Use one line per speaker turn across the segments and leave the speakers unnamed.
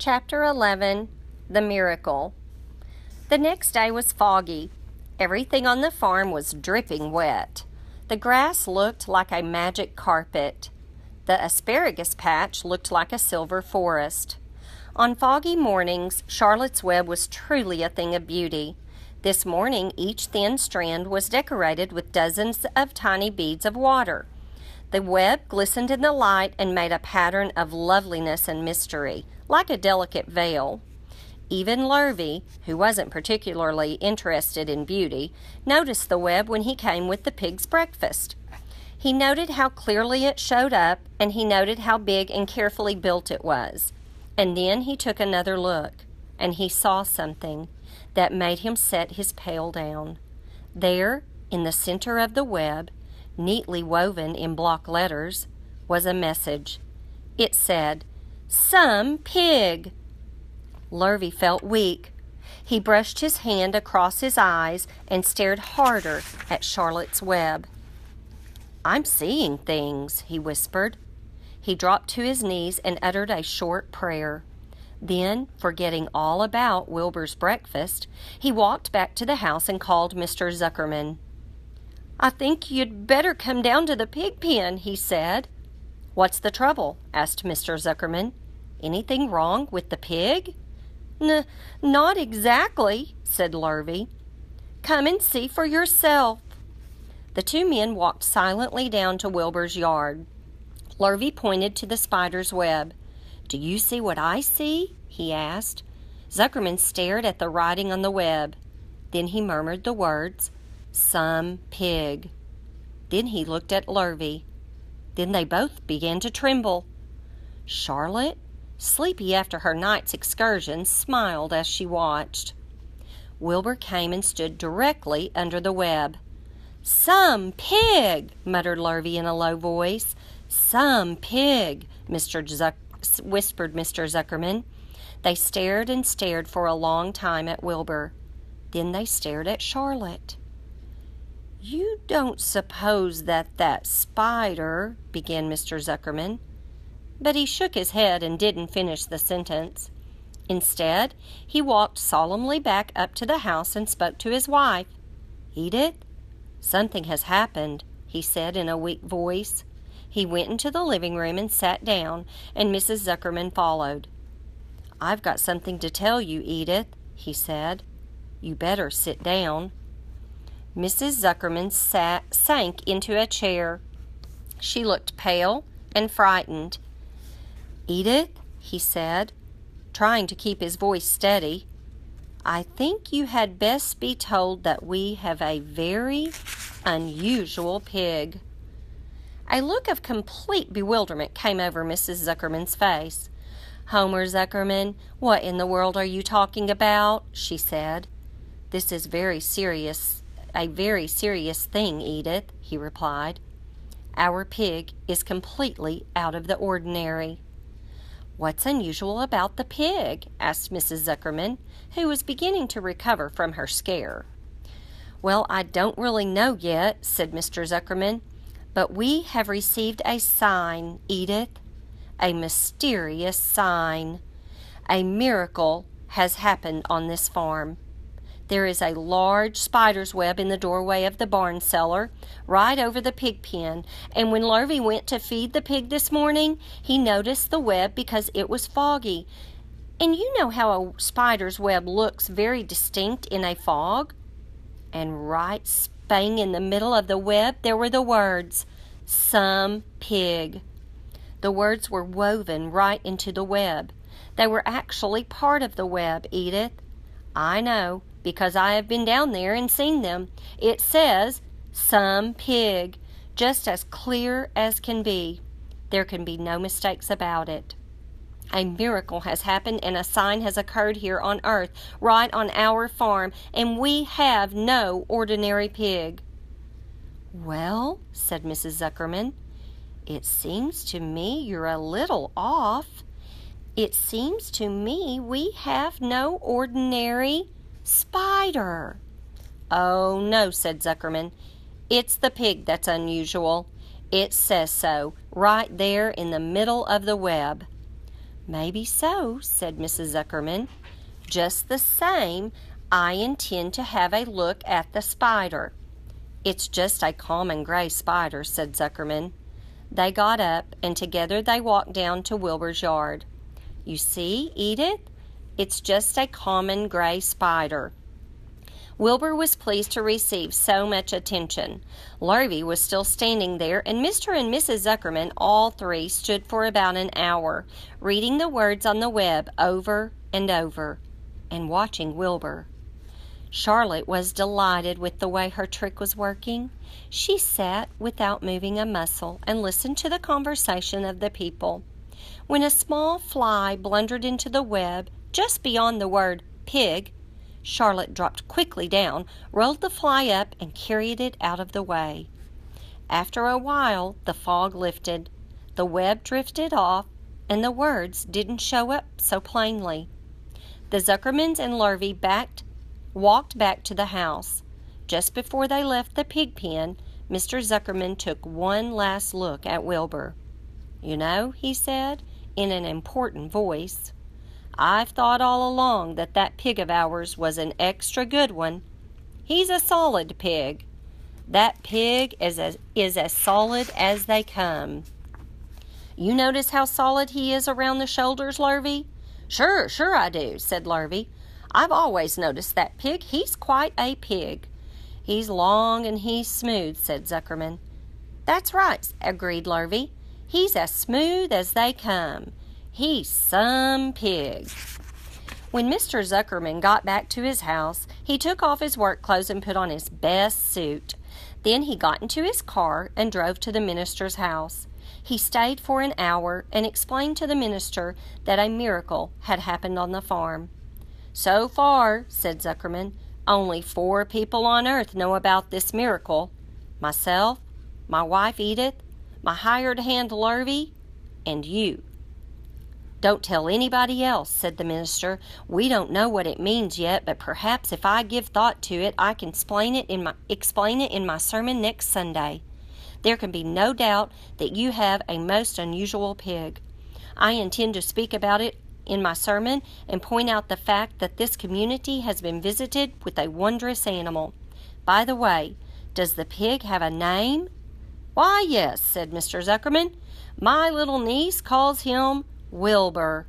Chapter 11, The Miracle. The next day was foggy. Everything on the farm was dripping wet. The grass looked like a magic carpet. The asparagus patch looked like a silver forest. On foggy mornings, Charlotte's Web was truly a thing of beauty. This morning, each thin strand was decorated with dozens of tiny beads of water. The web glistened in the light and made a pattern of loveliness and mystery, like a delicate veil. Even Lurvy, who wasn't particularly interested in beauty, noticed the web when he came with the pig's breakfast. He noted how clearly it showed up, and he noted how big and carefully built it was. And then he took another look, and he saw something that made him set his pail down. There, in the center of the web, neatly woven in block letters, was a message. It said, "Some pig." Lurvy felt weak. He brushed his hand across his eyes and stared harder at Charlotte's Web. "I'm seeing things," he whispered. He dropped to his knees and uttered a short prayer. Then, forgetting all about Wilbur's breakfast, he walked back to the house and called Mr. Zuckerman. "I think you'd better come down to the pig pen," he said. "What's the trouble?" asked Mr. Zuckerman. "Anything wrong with the pig?" Not exactly," said Lurvy. "Come and see for yourself." The two men walked silently down to Wilbur's yard. Lurvy pointed to the spider's web. "Do you see what I see?" he asked. Zuckerman stared at the writing on the web. Then he murmured the words, "Some pig." Then he looked at Lurvy. Then they both began to tremble. Charlotte, sleepy after her night's excursion, smiled as she watched. Wilbur came and stood directly under the web. "Some pig," muttered Lurvy in a low voice. "Some pig," whispered Mr. Zuckerman. They stared and stared for a long time at Wilbur. Then they stared at Charlotte. "You don't suppose that spider," began Mr. Zuckerman. But he shook his head and didn't finish the sentence. Instead, he walked solemnly back up to the house and spoke to his wife. "Edith, something has happened," he said in a weak voice. He went into the living room and sat down, and Mrs. Zuckerman followed. "I've got something to tell you, Edith," he said. "You better sit down." Mrs. Zuckerman sank into a chair. She looked pale and frightened. "Edith," he said, trying to keep his voice steady, "I think you had best be told that we have a very unusual pig." A look of complete bewilderment came over Mrs. Zuckerman's face. "Homer Zuckerman, what in the world are you talking about?" she said. "This is a very serious thing, Edith," he replied. "Our pig is completely out of the ordinary." "What's unusual about the pig?" asked Mrs. Zuckerman, who was beginning to recover from her scare. "Well, I don't really know yet," said Mr. Zuckerman, "but we have received a sign, Edith, a mysterious sign. A miracle has happened on this farm. There is a large spider's web in the doorway of the barn cellar, right over the pig pen, and when Lurvy went to feed the pig this morning, he noticed the web because it was foggy. And you know how a spider's web looks very distinct in a fog? And right spang in the middle of the web there were the words, 'Some pig.' The words were woven right into the web. They were actually part of the web, Edith. I know, because I have been down there and seen them. It says, 'Some pig,' just as clear as can be. There can be no mistakes about it. A miracle has happened and a sign has occurred here on earth, right on our farm, and we have no ordinary pig." "Well," said Mrs. Zuckerman, "it seems to me you're a little off. It seems to me we have no ordinary spider." "Oh, no," said Zuckerman. "It's the pig that's unusual. It says so, right there in the middle of the web." "Maybe so," said Mrs. Zuckerman. "Just the same, I intend to have a look at the spider." "It's just a common gray spider," said Zuckerman. They got up, and together they walked down to Wilbur's yard. "You see, Edith, it's just a common gray spider." Wilbur was pleased to receive so much attention. Lurvy was still standing there, and Mr. and Mrs. Zuckerman, all three, stood for about an hour, reading the words on the web over and over, and watching Wilbur. Charlotte was delighted with the way her trick was working. She sat without moving a muscle and listened to the conversation of the people. When a small fly blundered into the web just beyond the word pig, Charlotte dropped quickly down, rolled the fly up, and carried it out of the way. After a while, the fog lifted, the web drifted off, and the words didn't show up so plainly. The Zuckermans and Lurvy walked back to the house. Just before they left the pig pen, Mr. Zuckerman took one last look at Wilbur. "You know," he said, in an important voice, "I've thought all along that pig of ours was an extra good one. He's a solid pig. That pig is as solid as they come." "You notice how solid he is around the shoulders, Lurvy?" Sure I do," said Lurvy. "I've always noticed that pig. He's quite a pig." "He's long and he's smooth," said Zuckerman. "That's right," agreed Lurvy. "He's as smooth as they come. He's some pig." When Mr. Zuckerman got back to his house, he took off his work clothes and put on his best suit. Then he got into his car and drove to the minister's house. He stayed for an hour and explained to the minister that a miracle had happened on the farm. "So far," said Zuckerman, "only 4 people on earth know about this miracle. Myself, my wife Edith, my hired hand Lurvy, and you." "Don't tell anybody else," said the minister. "We don't know what it means yet, but perhaps if I give thought to it, I can explain it in my sermon next Sunday. There can be no doubt that you have a most unusual pig. I intend to speak about it in my sermon and point out the fact that this community has been visited with a wondrous animal. By the way, does the pig have a name?" "Why, yes," said Mr. Zuckerman. "My little niece calls him Wilbur.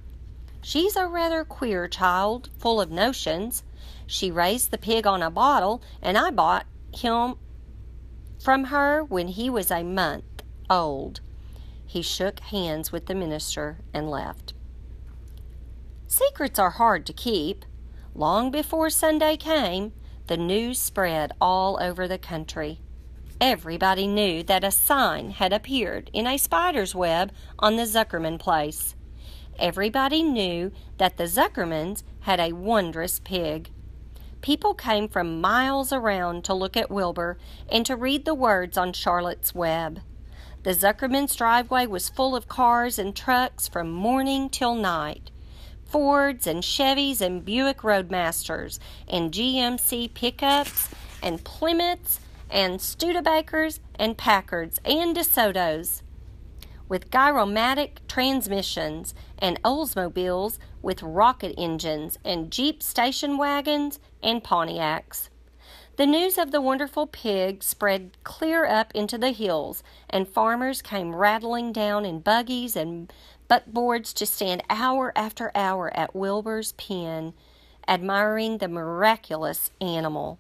She's a rather queer child, full of notions. She raised the pig on a bottle, and I bought him from her when he was a month old." He shook hands with the minister and left. Secrets are hard to keep. Long before Sunday came, the news spread all over the country. Everybody knew that a sign had appeared in a spider's web on the Zuckerman place. Everybody knew that the Zuckermans had a wondrous pig. People came from miles around to look at Wilbur and to read the words on Charlotte's web. The Zuckermans' driveway was full of cars and trucks from morning till night. Fords and Chevys and Buick Roadmasters and GMC pickups and Plymouths and Studebakers and Packards and DeSotos with gyromatic transmissions and Oldsmobiles with rocket engines and Jeep station wagons and Pontiacs. The news of the wonderful pig spread clear up into the hills, and farmers came rattling down in buggies and buckboards to stand hour after hour at Wilbur's pen, admiring the miraculous animal.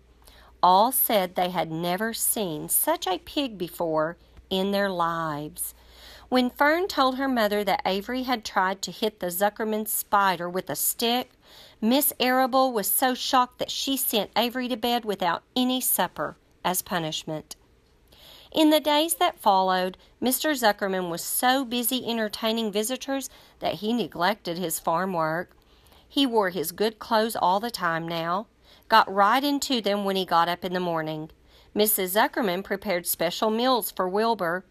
All said they had never seen such a pig before in their lives. When Fern told her mother that Avery had tried to hit the Zuckerman spider with a stick, Miss Arable was so shocked that she sent Avery to bed without any supper as punishment. In the days that followed, Mr. Zuckerman was so busy entertaining visitors that he neglected his farm work. He wore his good clothes all the time now, got right into them when he got up in the morning. Mrs. Zuckerman prepared special meals for Wilbur.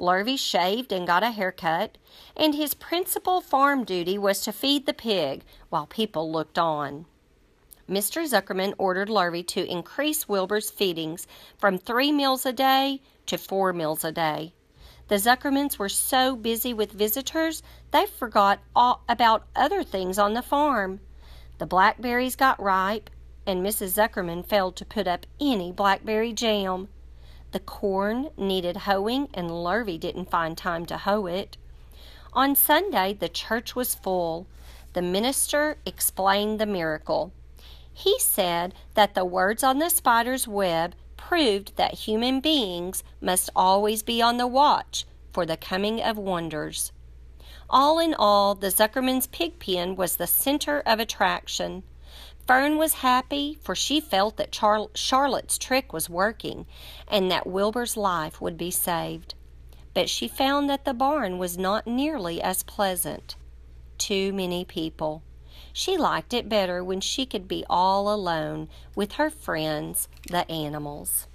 Lurvy shaved and got a haircut, and his principal farm duty was to feed the pig while people looked on. Mr. Zuckerman ordered Lurvy to increase Wilbur's feedings from 3 meals a day to 4 meals a day. The Zuckermans were so busy with visitors They forgot all about other things on the farm. The blackberries got ripe, and Mrs. Zuckerman failed to put up any blackberry jam. The corn needed hoeing, and Lurvy didn't find time to hoe it. On Sunday, the church was full. The minister explained the miracle. He said that the words on the spider's web proved that human beings must always be on the watch for the coming of wonders. All in all, the Zuckerman's pig pen was the center of attraction. Fern was happy, for she felt that Charlotte's trick was working and that Wilbur's life would be saved. But she found that the barn was not nearly as pleasant. Too many people. She liked it better when she could be all alone with her friends, the animals.